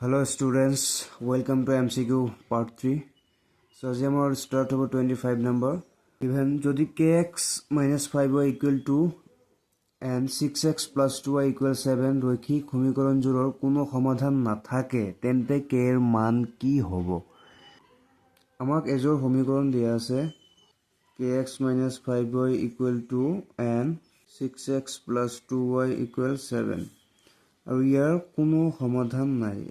Hello students, welcome to MCQ part 3. So as our start over 25 number. Given jodi kx minus 5y equal to and 6x plus 2y equal 7 রৈখিক সমীকৰণজোৰৰ কোনো সমাধান নাথাকে তেন্তে k এৰ মান কি হ'ব? আমাক এজোৰ সমীকৰণ দিয়া আছে kx minus 5y equal to and 6x plus 2y equal 7 আৰু ইয়াৰ কোনো সমাধান নাই।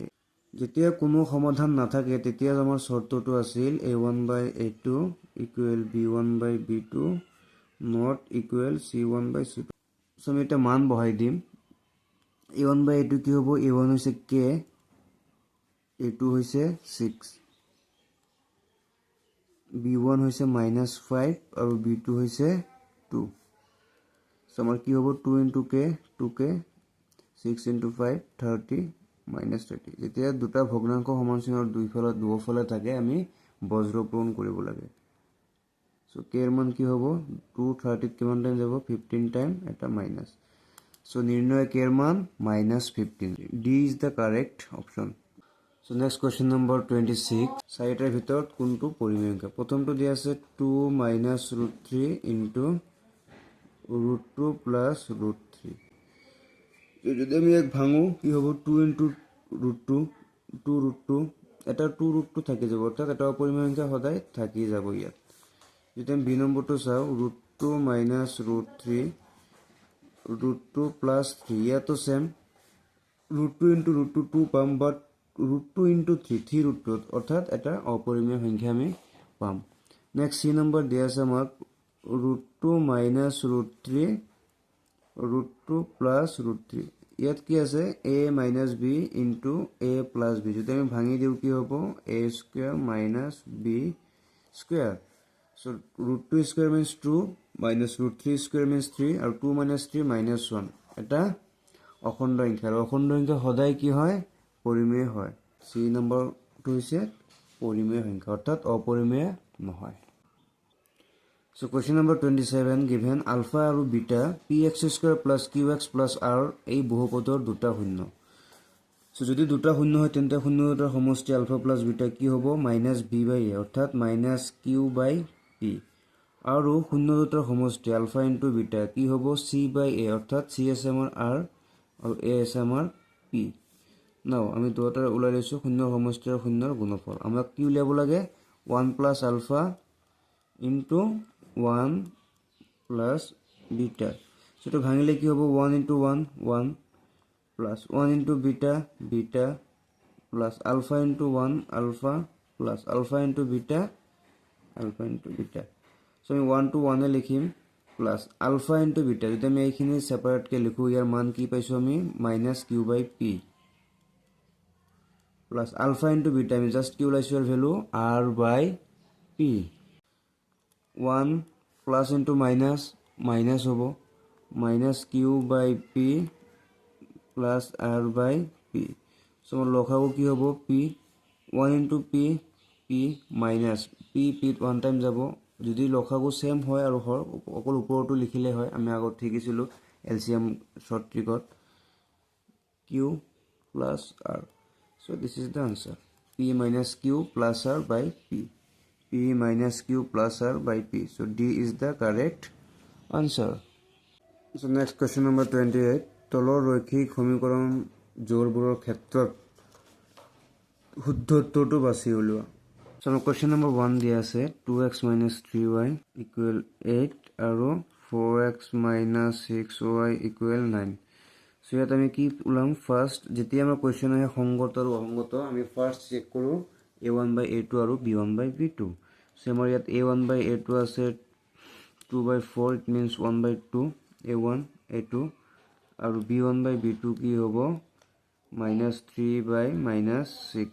যেতিয়া কোনো সমাধান নাথাকে তেতিয়া আমাৰ শৰ্তটো আছিল a1 by a2 equal b1 by b2 not equal c1 by c2। So আমি এটা মান বহাই দিম। a1 by a2 কি হ'ব? a1 হৈছে k, a2 হৈছে 6, b1 হৈছে -5 আৰু b2 হৈছে 2। সো আমাৰ কি হ'ব? 2 into k 2k 6 into 5 30 minus 30। যেতিয়া দুটা ভগ্নাংশ সমান চিহ্নৰ দুয়োফালে থাকে আমি বজ্ৰপূৰণ কৰিব লাগে। সো k এর মান কি হ'ব? 230 কিমান টাইম যাব? 15 টাইম এটা মাইনাস। সো নির্ণয় k এর মান -15। D is the correct option. So next question number 26. চাৰিটাৰ ভিতৰত কোনটো পৰিমেয় সংখ্যা? প্ৰথমটো দিয়া আছে 2 minus √3 into √2 plus √3। যদি আমি এক ভাঙো কি হ'ব? 2 into √2 2 √2 এটা 2 √2 থাকি যাব, অর্থাৎ এটা অপরিমেয় সংখ্যা সদায় থাকি যাব ইয়াত। যদি আমি বি নম্বৰটো চাও √2 minus √3 √2 plus 3 ইয়াতো সেম √2 into √2 2 পাম, বাট √2 into 3 3 √2 অর্থাৎ এটা অপরিমেয় সংখ্যা আমি পাম। নেক্সট সি নম্বৰ দিয়া আছে আমাক √2 minus √3 √2 plus √3 ইয়াত কি আছে? a minus b into a plus b। যদি আমি ভাঙি দিও কি হ'ব? a square minus b square। So √2 square means 2 minus √3 square means 3 আৰু 2 minus 3 minus 1 এটা অখণ্ড সংখ্যা। আৰু অখণ্ড সংখ্যা সদায় কি হয়? পৰিমেয় হয়। সি নম্বৰটো হৈছে পৰিমেয় সংখ্যা অৰ্থাৎ অপৰিমেয় নহয়। So question number 27 given alpha আৰু beta px square plus qx plus r এই বহুপদৰ দুটা শূন্য। So যদি দুটা শূন্য হয় তেন্তে শূন্য দুটাৰ সমষ্টি alpha plus beta কি হ'ব? -b by a অৰ্থাৎ -q by p। আৰু শূন্য দুটাৰ সমষ্টি alpha into beta কি হ'ব? c by a অৰ্থাৎ c আছে আমাৰ r আৰু a আছে আমাৰ p। নাও আমি দুটাৰ ওলাই লৈছো শূন্যৰ সমষ্টি আৰু শূন্যৰ গুণফল। আমাক কি উলিয়াব লাগে? 1 plus alpha into 1 plus beta। So to ভাঙিলে কি হ'ব? 1 into 1 1 plus 1 into beta beta plus alpha into 1 alpha plus alpha into beta alpha into beta। So আমি 1 to 1 এ লিখিম plus alpha into beta। যদি আমি এইখিনি সেপাৰেট কে লিখো ইয়াৰ মান কি পাইছো আমি? -q by p plus alpha into beta আমি জাস্ট কি উলাইছো এর value r by p। 1 plus into minus minus hobo minus q by p plus r by p। So লখাবো কি hobo? p 1 into p p minus p p one time যাব। যদি লখাবো same হয় আৰু হৰ অকল ওপৰটো লিখিলে হয়। আমি আগত ঠিকিছিলো এলসিএম শর্ট ট্রিকত q plus r। So this is the answer p minus q plus r by p। p minus q plus r by p। So D is the correct answer. So next question number 28 তলৰ ৰৈখিক সমীকৰণ জোৰবোৰৰ ক্ষেত্ৰত শুদ্ধ উত্তৰটো বাছি উলিওৱা। So question number 1 দিয়া আছে 2x minus 3y equal 8 আৰু 4x minus 6y equal 9। So ইয়াত আমি কি উলাম? ফার্স্ট যেতিয়া আমাৰ কোৱেশ্চন আহে সংগত আৰু অসংগত আমি ফাৰ্স্ট চেক কৰো a1 by a2 আৰু b1 by b2। So আমাৰ ইয়াত a1 by a2 আছে 2 by 4 it means 1 by 2 a1 a2 আৰু b1 by b2 কি হ'ব? -3 by -6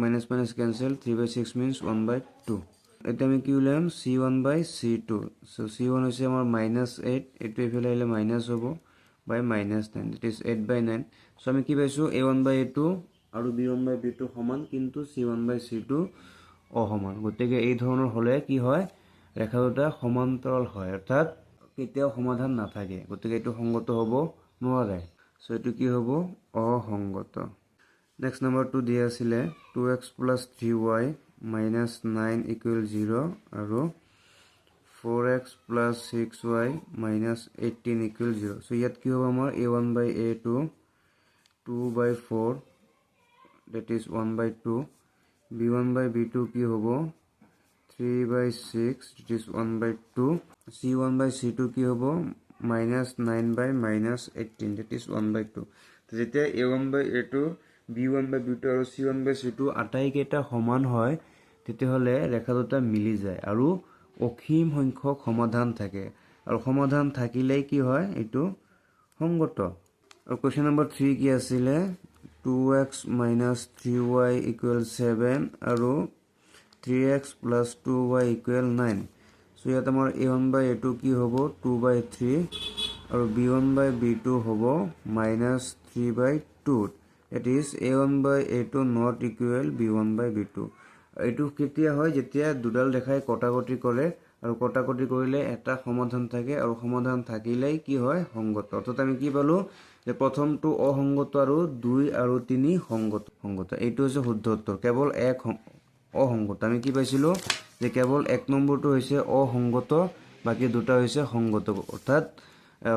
minus minus cancel 3 by 6 means 1 by 2। এটা আমি কি উলাম? c1 by c2। So c1 হৈছে আমাৰ -8 এটো এফালে আহিলে মাইনাস হ'ব by -9 that is 8 by 9। So আমি কি পাইছো? a1 by a2 আৰু b1 by b2 সমান কিন্তু c1 by c2 অসমান। গতিকে এই ধৰণৰ হলে কি হয়? ৰেখা দুটা সমান্তৰাল হয় অৰ্থাৎ কেতিয়াও সমাধান নাথাকে। গতিকে এটো সংগত হ'ব নোৱাৰে। সো এটো কি হ'ব? অসংগত। নেক্সট নাম্বাৰটো দিয়া আছিলে 2x plus 3y minus 9 equal 0 আৰু 4x plus 6y minus 18 equal 0. So ইয়াত কি হ'ব আমাৰ a1 by a2 2 by 4 that is 1 by 2 b1 by b2 কি হ'ব 3 by 6 that is 1 by 2 c1 by c2 কি হ'ব minus 9 by minus 18 that is 1 by 2. তো যেতিয়া a1 by a2 b1 by b2 আৰু c1 by c2 আটাইকেইটা সমান হয় তেতিয়াহ'লে ৰেখা দুটা মিলি যায় আৰু অসীম সংখ্যক সমাধান থাকে আৰু সমাধান থাকিলেই কি হয় এইটো সংগত। আৰু কোৱেশ্চন নম্বৰ 3 কি আছিলে 2x minus 3y equal 7 আৰু 3x plus 2y equal 9. So ইয়াত আমাৰ a1 by a2 কি হ'ব 2 by 3 আৰু b1 by b2 হ'ব minus 3 by 2. That is a1 by a2 not equal b1 by b2. এইটো কেতিয়া হয় যেতিয়া দুডাল ৰেখাই কটাকটি কৰে আৰু কটাকটি কৰিলে এটা সমাধান থাকে আৰু সমাধান থাকিলেই কি হয় সংগত। অৰ্থাৎ আমি কি পালো যে প্ৰথমটো অসংগত আৰু 2 আৰু 3 সংগত। এইটো হৈছে শুদ্ধ উত্তৰ। কেৱল এক অসংগত। আমি কি পাইছিলো যে কেৱল এক নম্বৰটো হৈছে অসংগত বাকি দুটা হৈছে সংগত। অৰ্থাৎ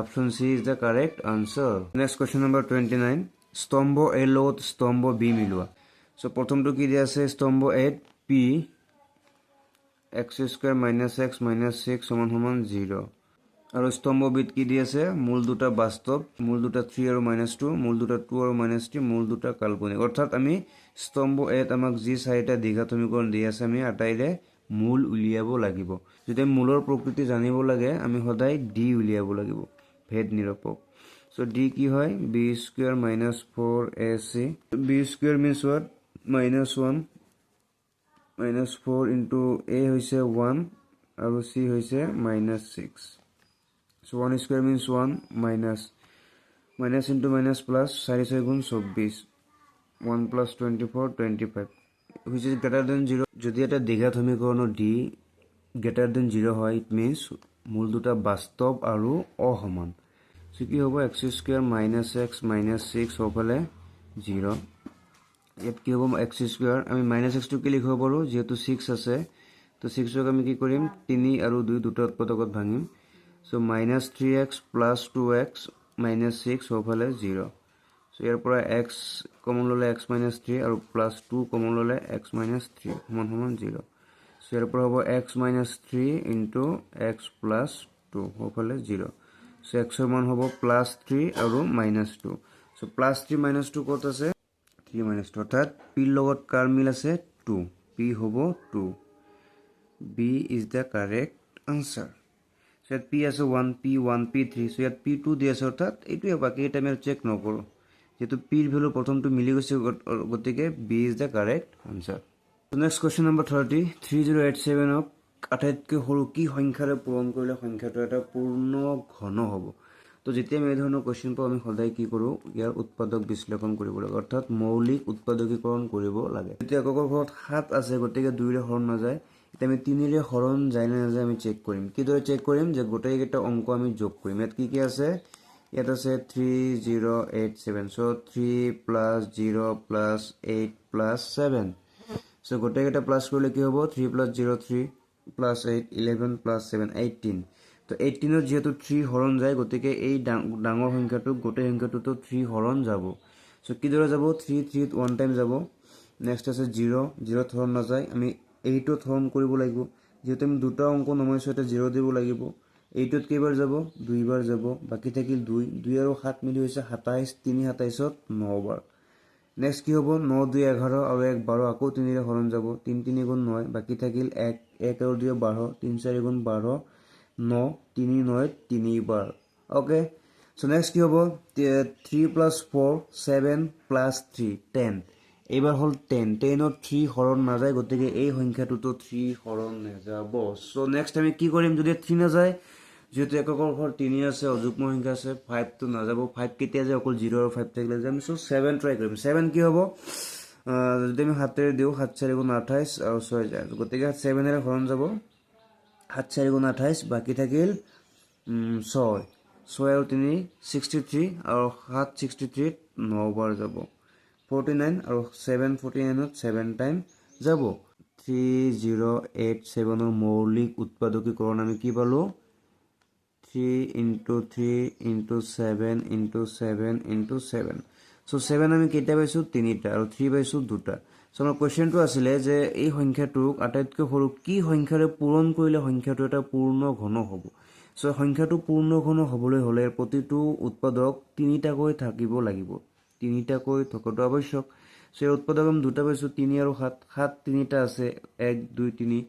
option C is the correct answer. Next question number 29 স্তম্ভ এ লগত স্তম্ভ বি মিলোৱা। সো প্ৰথমটো কি দিয়া আছে স্তম্ভ এ p x square minus x minus 6 সমান সমান 0 আৰু স্তম্ভ বিত কি দি আছে মূল দুটা বাস্তৱ মূল দুটা 3 আৰু -2 মূল দুটা 2 আৰু -3 মূল দুটা কাল্পনিক। অৰ্থাৎ আমি স্তম্ভ এত আমাক যি চাৰিটা দ্বিঘাত সমীকৰণ দি আছে আমি আটাইৰে মূল উলিয়াব লাগিব। যদি মূলৰ প্ৰকৃতি জানিব লাগে আমি সদায় ডি উলিয়াব লাগিব ভেদ নিৰপেক্ষ। So d কি হয় b square minus 4ac b square means what -1 minus 4 into a হৈছে 1 আৰু c হৈছে -6. So 1 square means 1 minus into minus plus 4 6 গুণ 24 1 plus 24 25 which is greater than 0. যদি এটা দ্বিঘাত সমীকৰণৰ d greater than 0 হয় it means মূল দুটা বাস্তৱ আৰু অসমান। So কি হ'ব x square minus x minus 6 হ'বলে 0 ইয়াত কি হ'ব x square আমি -x টো কি লিখিব পাৰো যেহেতু 6 আছে তো 6 ক আমি কি কৰিম 3 আৰু 2 দুটা উৎপাদকত ভাঙিম। So minus 3x plus 2x minus 6 হ'বলে 0. So ইয়াৰ পৰা x কমন ললে x minus 3 আৰু plus 2 কমন ললে x minus 3 সমান সমান 0. So ইয়াৰ পৰা হ'ব x minus 3 into x plus 2 হ'বলে 0. So x ৰ মান হ'ব plus 3 আৰু minus 2. So plus 3 minus 2 কত আছে 3 minus 2 অৰ্থাৎ p লগত কাৰ মিল আছে 2 p হ'ব 2 b is the correct answer. So ইয়াত p আছে 1p 1p 3 so ইয়াত p2 দি আছে অৰ্থাৎ এইটোৱে বাকি এটা আমি চেক নকৰো যেহেতু p ৰ ভ্যালু প্ৰথমটো মিলি গৈছে গতিকে b is the correct answer. So next question number 30 3087 ক আটাইতকৈ সৰু কি সংখ্যাৰে পূৰণ কৰিলে সংখ্যাটো এটা পূৰ্ণ ঘন হ'ব। তো যেতিয়া আমি এই ধৰণৰ কোৱেশ্চন পাওঁ আমি সদায় কি কৰোঁ ইয়াৰ উৎপাদক বিশ্লেষণ কৰিব লাগে অৰ্থাৎ মৌলিক উৎপাদকীকৰণ কৰিব লাগে। যেতিয়া এককৰ ঘৰত 7 আছে গতিকে 2 ৰে হৰণ নাযায় এতিয়া আমি 3 ৰে হৰণ যায় না নাযায় আমি চেক কৰিম। কিদৰে চেক কৰিম যে গোটেইকেইটা অংক আমি যোগ কৰিম। ইয়াত কি কি আছে ইয়াত আছে 3087 so 3 plus 0 plus 8 plus 7 so গোটেইকেইটা প্লাস কৰিলে কি হ'ব 3 plus 0 3 plus 8 11 plus 7 18 তো 18 ৰ যেহেতু 3 হৰণ যায় গতিকে এই ডাঙৰ সংখ্যাটো গোটেই সংখ্যাটোতো 3 হৰণ যাব। সো কিদৰে যাব 3 3 ওয়ান টাইম যাব নেক্সট আছে 0 0 হৰণ নাযায় আমি 8 ত হৰণ কৰিব লাগিব যেহেতু আমি দুটা অংক নমাইছো এটা 0 দিব লাগিব 8 ত কেইবাৰ যাব দুইবাৰ যাব বাকি থাকিল 2 2 আৰু 7 মিলি হৈছে 27 3 27 ত 9 বাৰ। নেক্সট কি হ'ব 9 2 11 আৰু 1 12 আকৌ 3 ৰে হৰণ যাব 3 3 গুণ 9 বাকি থাকিল 1 1 আৰু 2 12 3 4 গুণ 12 9 3 9 3 বাৰ। ওকে সো নেক্সট কি হ'ব 3 plus 4 7 plus 3 10 এইবাৰ হল 10 10 ত 3 হৰণ নাযায় গতিকে এই সংখ্যাটোতো 3 হৰণ নাযাব। সো নেক্সট আমি কি কৰিম যদি 3 নাযায় যেহেতু এককৰ ঘৰ 3 আছে অযুগ্ম সংখ্যা আছে 5 তো নাযাব 5 কেতিয়া যায় অকল 0 আৰু 5 থাকিলে যাম। সো 7 ট্ৰাই কৰিম 7 কি হ'ব যদি আমি 7 ৰে দিও 7 4 গুণ 28 আৰু 6 যায় গতিকে 7 ৰে হৰণ যাব 7 4 গুণ 28 বাকি থাকিল 6 6 আৰু 3 63 আৰু 7 63 9 বাৰ যাব 49 আৰু 749ত 7 টাইম যাব 3087 ৰ মৌলিক উৎপাদকীকৰণ আমি কি পালো 3 into 3 into 7 into 7 into 7 so 7 আমি কেইটা পাইছো তিনিটা আৰু 3 পাইছো দুটা so আমাৰ কোৱেশ্চনটো আছিল যে এই সংখ্যাটোক আটাইতকৈ সৰু কি সংখ্যাৰে পূৰণ কৰিলে সংখ্যাটো এটা পূৰ্ণ ঘন হ'ব so সংখ্যাটো পূৰ্ণ ঘন হ'বলৈ হ'লে প্ৰতিটো উৎপাদক তিনিটাকৈ থাকিব লাগিব তিনিটাকৈ থকাটো আৱশ্যক so এই উৎপাদক আমি দুটা পাইছো 3 আৰু 7 7 তিনিটা আছে 1 2 3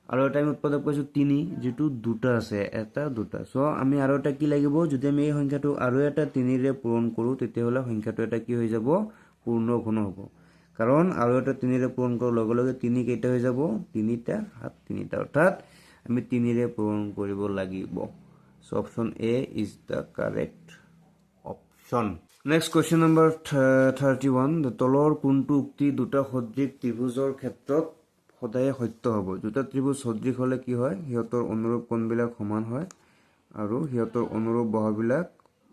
আৰু এটা আমি উৎপাদক পাইছো 3 যেটো দুটা আছে এটা দুটা সো আমি আৰু এটা কি লাগিব যদি আমি এই সংখ্যাটো আৰু এটা 3 ৰে পূৰণ কৰো তেতিয়া হলে সংখ্যাটো এটা কি হৈ যাব পূৰ্ণ ঘন হ'ব কাৰণ আৰু এটা 3 ৰে পূৰণ কৰাৰ লগে লগে 3 কেইটা হৈ যাব তিনিটা 7 তিনিটা অৰ্থাৎ আমি 3 ৰে পূৰণ কৰিব লাগিব so option A is the correct option next question number 31 the তলৰ কোনটো উক্তি দুটা সদৃশ ত্ৰিভুজৰ ক্ষেত্ৰত সদায় সত্য হ'ব দুটা ত্ৰিভুজ সদৃশ হলে কি হয় হিয়তৰ অনুৰূপ কোণবিলাক সমান হয় আৰু হিয়তৰ অনুৰূপ বাহুবিলাক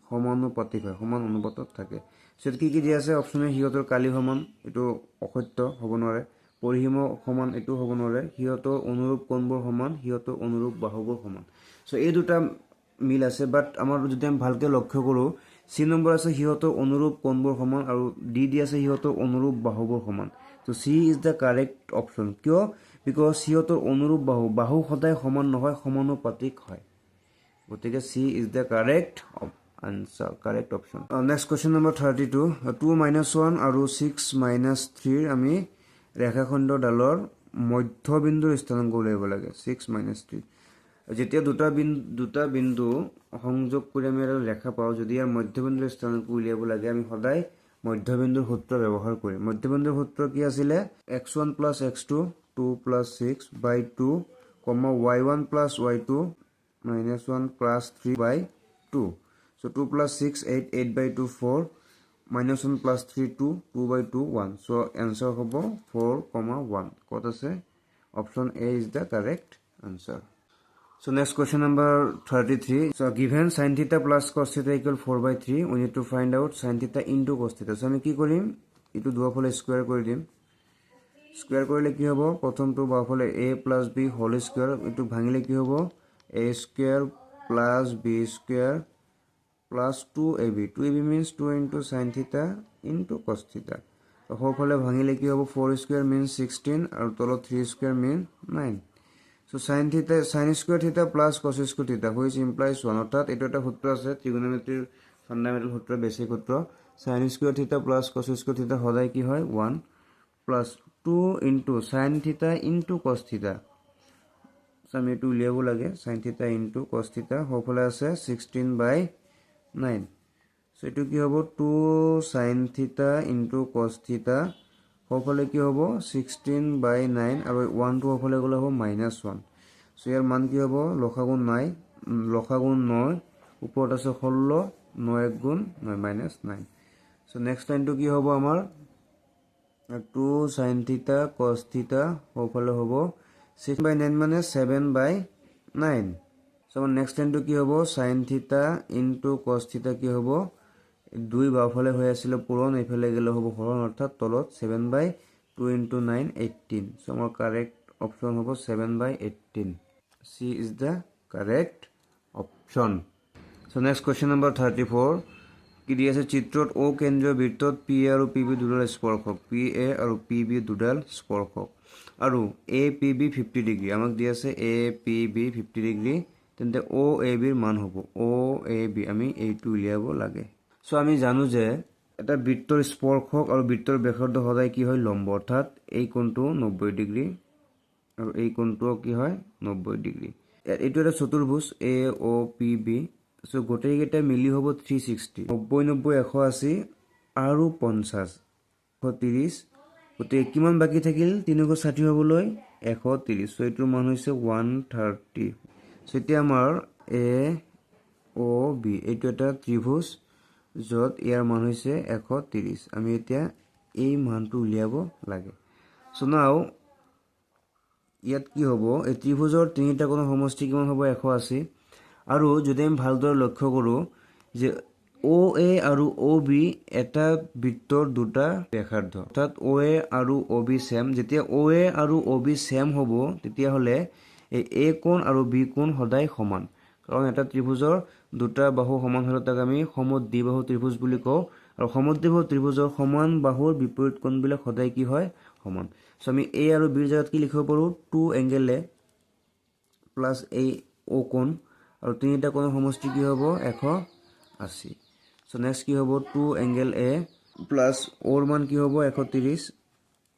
সমানুপাতিক হয় সমান অনুপাতত থাকে সেট কি দিয়া আছে অপচনে হিয়তৰ কালি সমান এটো অসত্য হ'ব নোৱাৰে পৰিহিম সমান এটো হ'ব নোৱাৰে হিয়তৰ অনুৰূপ কোণবোৰ সমান হিয়তৰ অনুৰূপ বাহুবোৰ সমান সো এই দুটা মিল আছে বাট আমাৰ যদি আমি ভালকে লক্ষ্য কৰো সি নম্বৰ আছে হিয়তৰ অনুৰূপ কোণবোৰ সমান আৰু ডি দি আছে হিয়তৰ অনুৰূপ বাহুবোৰ সমান so c is the correct option কিয় because হিয়তৰ অনুৰূপ বাহু সদায় সমান নহয় সমানুপাতিক হয় গতিকে c is the correct answer correct option next question number 32 2 - 1 আৰু 6 - 3 আমি ৰেখাখণ্ডডালৰ মধ্যবিন্দুৰ স্থানাংক উলিয়াব লাগে 6 - 3 যেতিয়া দুটা বিন্দু সংযোগ কৰি আমি এটা ৰেখা পাও যদি ইয়াৰ মধ্যবিন্দুৰ স্থানাংক উলিয়াব লাগে আমি সদায় মধ্যবিন্দুৰ সূত্ৰ ব্যৱহাৰ কৰিম মধ্যবিন্দুৰ সূত্ৰ কি আছিল x1 + x2 2 + 6 / 2, y1 + y2 -1 + 3 / 2 so 2 + 6 8 8/2 4 -1 + 3 2 2/2 1 so answer হ'ব 4, 1 কত আছে option a is the correct answer so next question number 33 so given sin theta plus cos theta equal 4/3 we need to find out sin theta into cos theta so আমি কি কৰিম ইটো দুফালে square কৰি দিম স্কয়াৰ কৰিলে কি হ'ব প্ৰথমটো বাফালে a + b হোল স্কয়াৰ ইটো ভাঙিলে কি হ'ব a square + b square plus 2ab 2ab means 2 into sin theta into cos theta সোফালে ভাঙিলে কি হ'ব 4 square means 16 আৰু তলত 3 square means 9 so sin square theta plus cos square theta which implies 1 অর্থাৎ এটা একটা সূত্র আছে trigonometry fundamental সূত্র basic সূত্র sin square theta plus cos square theta সদায় কি হয় 1 plus 2 into sin theta into cos theta so আমি এটো উলিয়াব লাগে sin theta into cos theta সোফালে আছে 16/9 so এটো কি হ'ব 2 sin theta into cos theta সোফালে কি হ'ব 16/9 আৰু 1 টো সোফালে গলে হ'ব -1 so ইয়াৰ মান কি হ'ব লসাগু 9 ওপৰত আছে 16 9 1 গুণ 9 -9 so next লাইন টো কি হ'ব আমাৰ 2 sin theta cos theta সোফালে হ'ব 6/9 মানে 7/9 so next লাইন টো কি হ'ব sin theta into cos theta কি হ'ব দুই বাওফালে হৈ আছিল পূৰণ এফালে গেলে হ'ব হৰণ অৰ্থাৎ তলত 7/2 into 9 18 so আমাৰ কারেক্ট অপশন হ'ব 7/18 c is the correct option so next question number 34 কি দি আছে চিত্ৰত o কেন্দ্ৰীয় বৃত্তত pa আৰু pb দুডাল স্পৰ্শক pa আৰু pb দুডাল স্পৰ্শক আৰু apb 50 ডিগ্ৰী আমাক দি আছে apb 50 ডিগ্ৰী তেন্তে oab ৰ মান হ'ব oab আমি এইটো উলিয়াব লাগে সো আমি জানো যে এটা বৃত্তৰ স্পৰ্শক আৰু বৃত্তৰ ব্যাসাৰ্ধ সদায় কি হয় লম্ব অৰ্থাৎ এই কোণটো 90 ডিগ্ৰী আৰু এই কোণটো কি হয় 90 ডিগ্ৰী এইটো এটা চতুৰ্ভুজ AOPB সো গোটেই কেইটা মিলি হ'ব 360 90 90 180 আৰু 50 130 গোটেই কিমান বাকি থাকিল 360 হ'বলৈ 130 সো এইটোৰ মান হৈছে 130 সো এতিয়া আমাৰ AOB এইটো এটা ত্ৰিভুজ যত ইয়াৰ মান হৈছে 130 আমি এতিয়া এই মানটো উলিয়াব লাগে সো নাও ইয়াত কি হ'ব এই ত্ৰিভুজৰ তিনিটা কোণৰ সমষ্টি কিমান হ'ব 180 আৰু যদি আমি ভালদৰে লক্ষ্য কৰো যে OA আৰু OB এটা বৃত্তৰ দুটা ব্যাসাৰ্ধ অৰ্থাৎ OA আৰু OB সেম যেতিয়া OA আৰু OB সেম হ'ব তেতিয়াহ'লে এই A কোণ আৰু B কোণ সদায় সমান কাৰণ এটা ত্ৰিভুজৰ দুটা বাহু সমান হ'লে তাক আমি সমদ্বিবাহু ত্ৰিভুজ বুলি কওঁ আৰু সমদ্বিবাহু ত্ৰিভুজৰ সমান বাহুৰ বিপৰীত কোণবিলাক সদায় কি হয় সমান সো আমি A আৰু B ৰ জাগাত কি লিখিব পাৰো 2 এংগেল A প্লাস এই O কোণ আৰু তিনিটা কোণৰ সমষ্টি কি হ'ব 180 সো নেক্সট কি হ'ব 2 এংগেল A প্লাস O ৰ মান কি হ'ব 130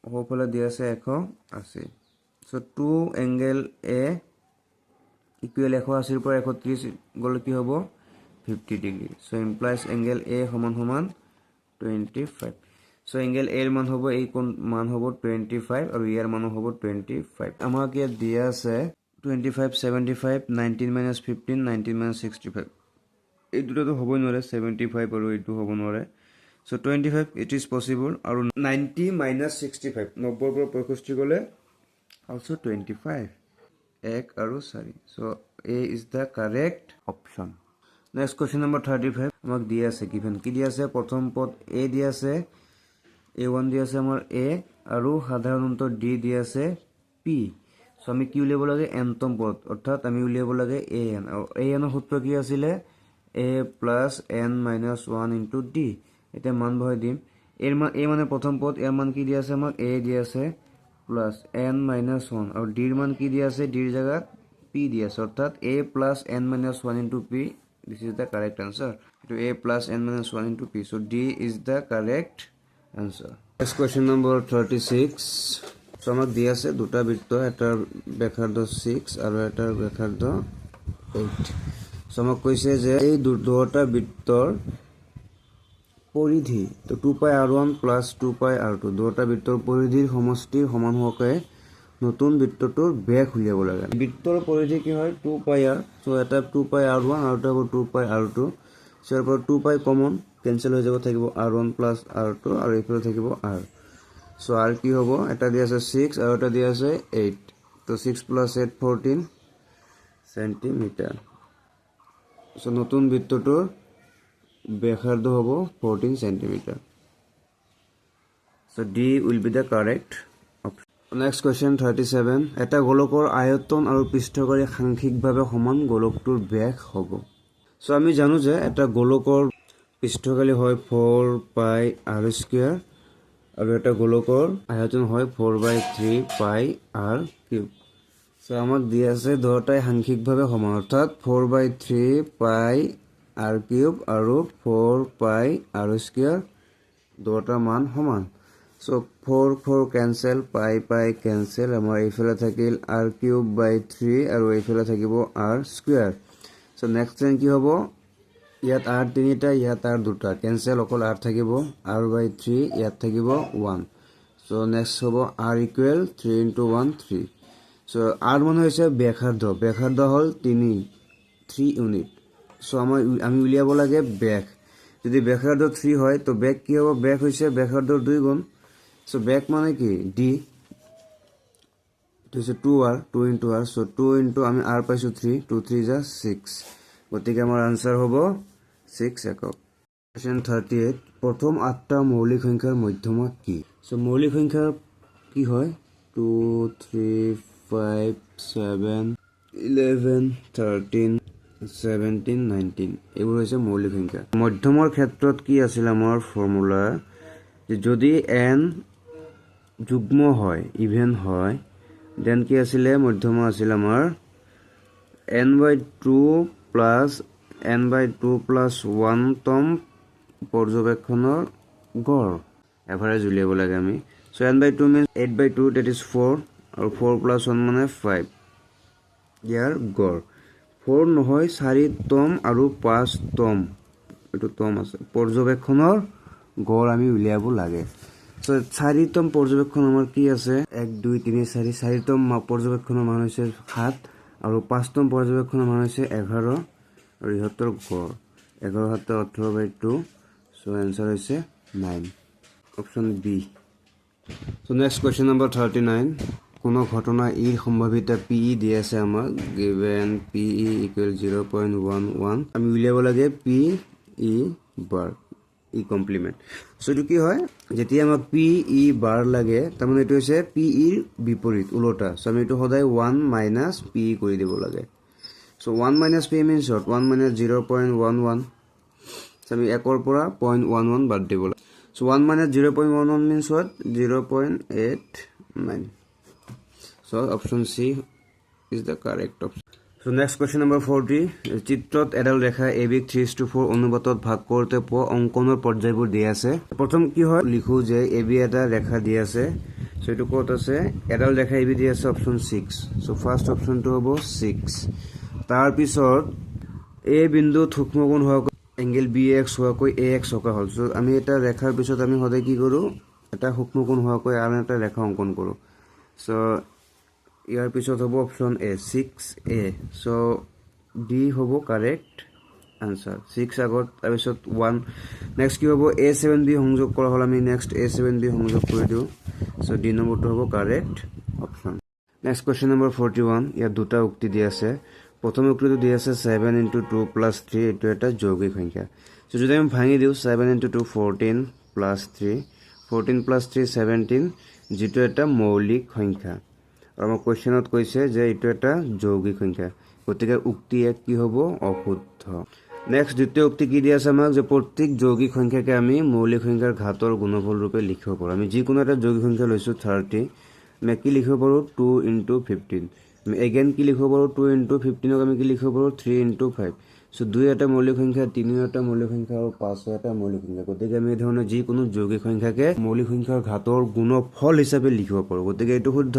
ওপৰফালে দিয়া আছে 180 সো 2 এংগেল A ইকুৱেল 180 ৰ পৰা 130 গ'লে কি হ'ব 50 degree so implies angle A সমান সমান 25 সো এংগেল A ৰ মান হ'ব এই কোণ মান হ'ব 25 আৰু ইয়াৰ মান হ'ব 25 আমাক ইয়াত দিয়া আছে 25 75 19 minus 15 19 minus 65 এই দুটাটো হ'বই নোৱাৰে 75 আৰু এইটো হ'ব নোৱাৰে সো 25 it is possible আৰু 90 minus 65 90 ৰ পৰা 65 গ'লে also 25 1 আৰু 4 so A is the correct option next question number 35 আমাক দিয়া আছে given কি দিয়া আছে প্ৰথম পদ A দিয়া আছে A1 দিয়া আছে আমাৰ A আৰু সাধাৰণ অন্ত D দিয়া আছে P সো আমি কি উলিয়াব লাগে nতম পদ অৰ্থাৎ আমি উলিয়াব লাগে an আৰু an ৰ সূত্ৰ কি আছিল a plus n minus 1 into d এটা মান বহাই দিম এর মান a মানে প্রথম পদ এর মান কি দিয়া আছে আমাক a দিয়া আছে plus n minus 1 আৰু d এর মান কি দিয়া আছে d এর জায়গাত p দিয়া আছে অর্থাৎ a plus n minus 1 into p this is the correct answer to a plus n minus 1 into p so d is the correct answer next question number 36 so আমাক দিয়া আছে দুটা বৃত্ত এটাৰ ব্যাসাৰ্ধ 6 আৰু এটাৰ ব্যাসাৰ্ধ 8 so আমাক কৈছে যে এই দুটা বৃত্তৰ পৰিধি তো 2 পাই r1 plus 2 পাই r2 দুটা বৃত্তৰ পৰিধিৰ সমষ্টিৰ সমান হোৱাকৈ নতুন বৃত্তটোৰ ব্যাস উলিয়াব লাগে বৃত্তৰ পৰিধি কি হয় 2 পাই r so এটা 2 পাই r1 আৰু এটা 2 পাই r2 so এৰ পৰা 2 পাই কমন কেনসেল হৈ যাব থাকিব r1 plus r2 আৰু এইফালে থাকিব r so r কি হ'ব এটা দিয়া আছে 6 আৰু এটা দিয়া আছে 8 তো 6 plus 8 14 সেন্টিমিটাৰ so নতুন বৃত্তটোৰ ব্যাসাৰ্ধ হ'ব 14 centimetre so d will be the correct option next question 37 এটা গোলকৰ আয়তন আৰু পৃষ্ঠকাৰী সাংখ্যিকভাৱে সমান গোলকটোৰ ব্যাস হ'ব so আমি জানো যে এটা গোলকৰ পৃষ্ঠকালী হয় 4 পাই r স্কয়াৰ আৰু এটা গোলকৰ আয়তন হয় 4/3 পাই r কিউব সো আমাক দিয়া আছে দুটাই সাংখ্যিকভাৱে সমান অৰ্থাৎ 4/3 পাই r কিউব আৰু 4 পাই r স্কয়াৰ দুটা মান সমান সো 4 4 ক্যান্সেল পাই পাই ক্যান্সেল আমাৰ এইফালে থাকিল r কিউব বাই 3 আৰু এইফালে থাকিব r square so next time কি হ'ব ইয়াত r তিনিটা ইয়াত r দুটা ক্যান্সেল অকল r থাকিব r/3 ইয়াত থাকিব 1 সো নেক্সট হ'ব r equal 3 into 1 3 so r মানে হৈছে ব্যাসাৰ্ধ হল 3 ইউনিট সো আমি উলিয়াব লাগে ব্যাস যদি ব্যাসাৰ্ধ 3 হয় তো ব্যাস কি হ'ব ব্যাস হৈছে ব্যাসাৰ্ধৰ 2 গুণ সো ব্যাস মানে কি d তো হৈছে 2r 2 into r so 2 into আমি r পাইছো 3 2 3 যা 6 গতিকে আমাৰ আনসাৰ হ'ব 6 একক question 38 প্ৰথম 8টা মৌলিক সংখ্যাৰ মধ্যমা কি সো মৌলিক সংখ্যা কি হয় 2 3 5 7 11 13 17 19 এইবোৰ হৈছে মৌলিক সংখ্যা মধ্যমৰ ক্ষেত্ৰত কি আছিল আমাৰ ফৰ্মুলা যে যদি n যুগ্ম হয় ইভেন হয় দেন কি আছিল মধ্যমা আছিল আমাৰ n/2 plus n/2 plus 1 তম পৰ্যবেক্ষণৰ গড় এভাৰেজ উলিয়াব লাগে আমি so n/2 means 8/2 that is 4 আৰু 4 plus 1 মানে 5 ইয়াৰ গড় 4 নহয় 4 তম আৰু 5 তম এটো তম আছে পৰ্যবেক্ষণৰ গড় আমি উলিয়াব লাগে সো 4 তম পৰ্যবেক্ষণ আমাৰ কি আছে 1 2 3 4 4 তম পৰ্যবেক্ষণৰ মান হৈছে 7 আৰু 5 তম পৰ্যবেক্ষণৰ মান হৈছে 11 আৰু ইহতৰ গড় 11 হাতে 18/2 সো आंसर হৈছে 9 option B so next question number 39 কোন ঘটনা এর সম্ভাৱিতা পি দিয়া আছে আমাক given p = 0.11 আমি উলিয়াব লাগে p বাৰ ই কমপ্লিমেণ্ট চ' এইটো কি হয় যেতিয়া আমাক পি ই বাৰ লাগে তাৰমানে এইটো হৈছে পি ইৰ বিপৰীত ওলোটা চ' আমি এইটো সদায় 1 মাইনাছ পি ই কৰি দিব লাগে চ' 1 minus P means hot 1 minus 0.11 চ' আমি 1ৰ পৰা 0.11 বাদ দিব লাগে চ' 1 minus 0.11 means hot 0.89 so' option C is the correct option So next question number 40 চিত্ৰত এডাল ৰেখা AB 3:4 অনুপাতত ভাগ কৰোঁতে পোৱা অংকনৰ পৰ্যায়বোৰ দিয়া আছে প্ৰথম কি হয় লিখো যে AB এটা ৰেখা দিয়া আছে সো এটো ক'ত আছে এডাল ৰেখা AB দিয়া আছে অপশ্যন 6 সো ফাৰ্স্ট অপশ্যনটো হ'ব 6 তাৰ পিছত A বিন্দু থুকমগুণ হোৱা এংগেল BX হোৱাকৈ AX থকা হ'ল সো আমি এটা ৰেখাৰ পিছত আমি সদায় কি কৰো এটা থুকমগুণ হোৱাকৈ আন এটা ৰেখা অংকন কৰো সো ইয়াৰ পিছত হ'ব option A 6a so D হ'ব কাৰেক্ট আনসাৰ 6 আগত তাৰ পিছত 1 নেক্সট কি হ'ব a7b সংযোগ কৰা হল আমি নেক্সট a7b সংযোগ কৰি দিও সো ডি নম্বৰটো হ'ব correct option next question number 41 ইয়াত দুটা উক্তি দিয়া আছে প্ৰথম উক্তিটো দিয়া আছে 7 * 2 + 3 এটো এটা যৌগিক সংখ্যা সো যদি আমি ভাঙি দিও 7 * 2 14 + 3 14 + 3 17 যেটো এটা মৌলিক সংখ্যা আৰু আমাৰ কোৱেশ্চনত কৈছে যে এটো এটা যৌগিক সংখ্যা গতিকে উক্তি এক কি হ'ব অশুদ্ধ নেক্সট দ্বিতীয় উক্তি কি দিয়া আছে আমাক যে প্ৰত্যেক যৌগিক সংখ্যাকে আমি মৌলিক সংখ্যাৰ ঘাতৰ গুণফল ৰূপে লিখিব পাৰো আমি যিকোনো এটা যৌগিক সংখ্যা লৈছো 30 আমি কি লিখিব পাৰো 2 * 15 আমি এগেইন কি লিখিব পাৰো 2 * 15 ক আমি কি লিখিব পাৰো 3 * 5 সো 2 এটা মৌলিক সংখ্যা 3 এটা মৌলিক সংখ্যা আৰু 5 এটা মৌলিক সংখ্যা গতিকে আমি এই ধৰণৰ যিকোনো যৌগিক সংখ্যাকে মৌলিক সংখ্যাৰ ঘাতৰ গুণফল হিচাপে লিখিব পাৰো গতিকে এটো শুদ্ধ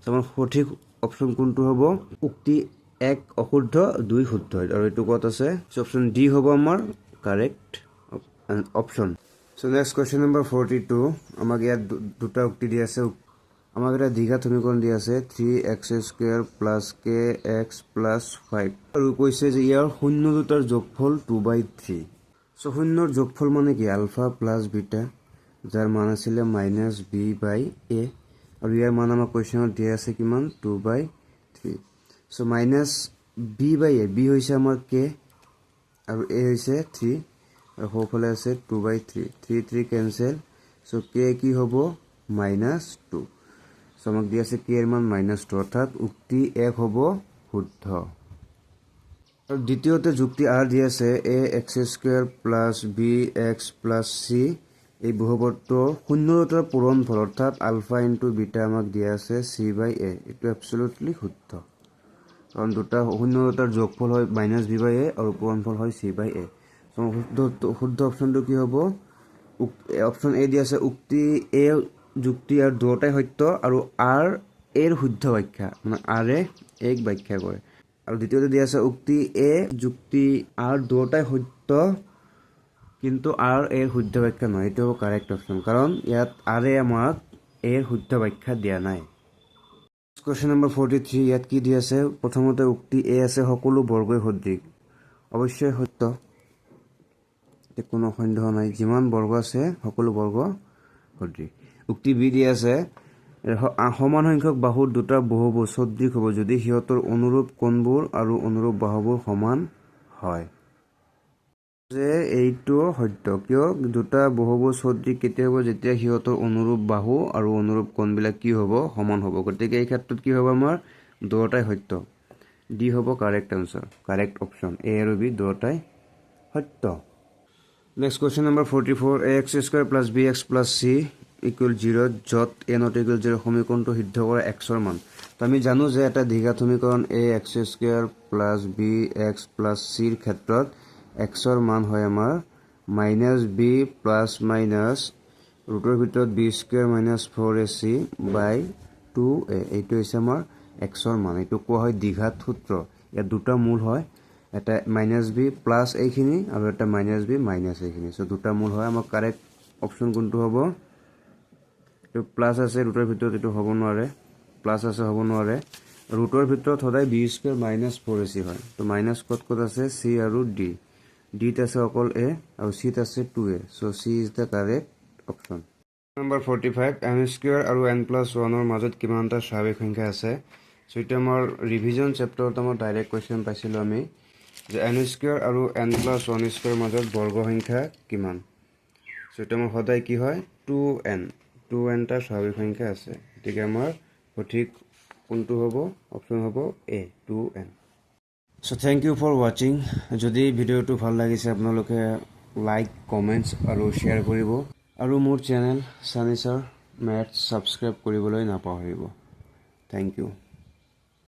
আমাৰ সঠিক অপশ্যন কোনটো হ'ব উক্তি 1 অশুদ্ধ 2 শুদ্ধ আৰু এটো কত আছে অপশ্যন ডি হ'ব আমাৰ correct option so next question number 42 আমাক ইয়াত দুটা উক্তি দিয়া আছে আমাক এটা দ্বিঘাত সমীকৰণ দিয়া আছে 3x² + kx + 5 আৰু কৈছে যে ইয়াৰ শূন্য দুটাৰ যোগফল 2/3 সো শূন্যৰ যোগফল মানে কি আলফা + বিটা যাৰ মান আছিল -b/a আৰু ইয়াৰ মান আমাৰ কোৱেশ্চনত দিয়া আছে কিমান 2/3 সো -b/a b হৈছে আমাৰ k আৰু a হৈছে 3 আৰু হোফলে আছে 2/3 3 3 কেনসেল সো k কি হ'ব -2 সো আমাক দিয়া আছে k এর মান -2 অর্থাৎ উক্তি 1 হ'ব শুদ্ধ আৰু দ্বিতীয়তে যুক্তি r দিয়া আছে ax² + bx + c এই বহুপদটোৰ শূন্যতাৰ পূৰণফল অৰ্থাৎ আলফা * বিটা আমাক দিয়া আছে c/a এটো এবসলিউটলি শুদ্ধ কাৰণ দুটা শূন্যতাৰ যোগফল হয় -b/a আৰু পূৰণফল হয় c/a সো শুদ্ধ অপশ্যনটো কি হ'ব অপশ্যন এ দিয়া আছে উক্তি এ যুক্তি আৰু দুটাই সত্য আৰু r এৰ শুদ্ধ ব্যাখ্যা মানে r এ এক ব্যাখ্যা কৰে আৰু দ্বিতীয়তে দিয়া আছে উক্তি এ যুক্তি r দুটাই সত্য কিন্তু r এর শুদ্ধ ব্যাখ্যা নয় এটো কারেক্ট অপশন কারণ ইয়াত r এ আমাক এর শুদ্ধ ব্যাখ্যা দিয়া নাই কোশ্চেন নম্বৰ 43 ইয়াত কি দিয়া আছে প্ৰথমতে উক্তি এ আছে সকলো বৰ্গই সদৃশ অৱশ্যই সত্য এতে কোনো সন্দেহ নাই যিমান বৰ্গ আছে সকলো বৰ্গ সদৃশ উক্তি বি দিয়া আছে সমান সংখ্যক বাহুৰ দুটা বহুভুজ সদৃশ হ'ব যদি হিয়তৰ অনুৰূপ কোণবোৰ আৰু অনুৰূপ বাহুবোৰ সমান হয় যে এইটো সত্য কিয় দুটা বহুভুজ সদৃশ কেতিয়া হ'ব যেতিয়া হিয়তৰ অনুৰূপ বাহু আৰু অনুৰূপ কোণবিলাক কি হ'ব সমান হ'ব গতিকে এই ক্ষেত্ৰত কি হ'ব আমাৰ দুটাই সত্য ডি হ'ব correct answer correct option A আৰু বি দুটাই সত্য next question number 44 ax² + bx + c = 0 যত a ≠ 0 সমীকৰণটো সিদ্ধ কৰা x ৰ মান তো আমি জানো যে এটা দ্বিঘাত সমীকৰণ ax² + bx + c ৰ ক্ষেত্ৰত x ৰ মান হয় আমাৰ -b ± ৰুটৰ ভিতৰত b² - 4ac/ 2a এইটো হৈছে আমাৰ x ৰ মান এইটো কোৱা হয় দ্বিঘাত সূত্ৰ ইয়াত দুটা মূল হয় এটা -b প্লাস এইখিনি আৰু এটা -b মাইনাস এইখিনি সো দুটা মূল হয় আমাৰ কাৰেক্ট অপশন কোনটো হ'ব এটো প্লাস আছে ৰুটৰ ভিতৰত এটো হ'ব নোৱাৰে প্লাস আছে হ'ব নোৱাৰে ৰুটৰ ভিতৰত সদায় b² - 4ac হয় তো মাইনাস কত কত আছে c আৰু d d ত আছে অকল a আৰু c ত আছে 2a so c is the correct option number 45 m² আৰু n+1 ৰ মাজত কিমানটা স্বাভাৱিক সংখ্যা আছে সো এটা আমাৰ ৰিভিজন চেপ্টাৰত আমাৰ ডাইৰেক্ট কোৱেশ্চন পাইছিলো আমি যে n স্কোয়াৰ আৰু n প্লাছ 1 স্কোয়াৰ মাজত বৰ্গ সংখ্যা কিমান সো এটা মোৰ সদায় কি হয় 2n টা স্বাভাৱিক সংখ্যা আছে গতিকে আমাৰ সঠিক কোনটো হ'ব অপচন হ'ব a 2n so thank you for watching যদি ভিডিওটো ভাল লাগিছে আপোনালোকে লাইক কমেন্টছ আৰু শ্বেয়াৰ কৰিব আৰু মোৰ চেনেল সানি স্যাৰ মেথছ সাবস্ক্ৰাইব কৰিবলৈ নাপাহৰিব থ্যাংক ইউ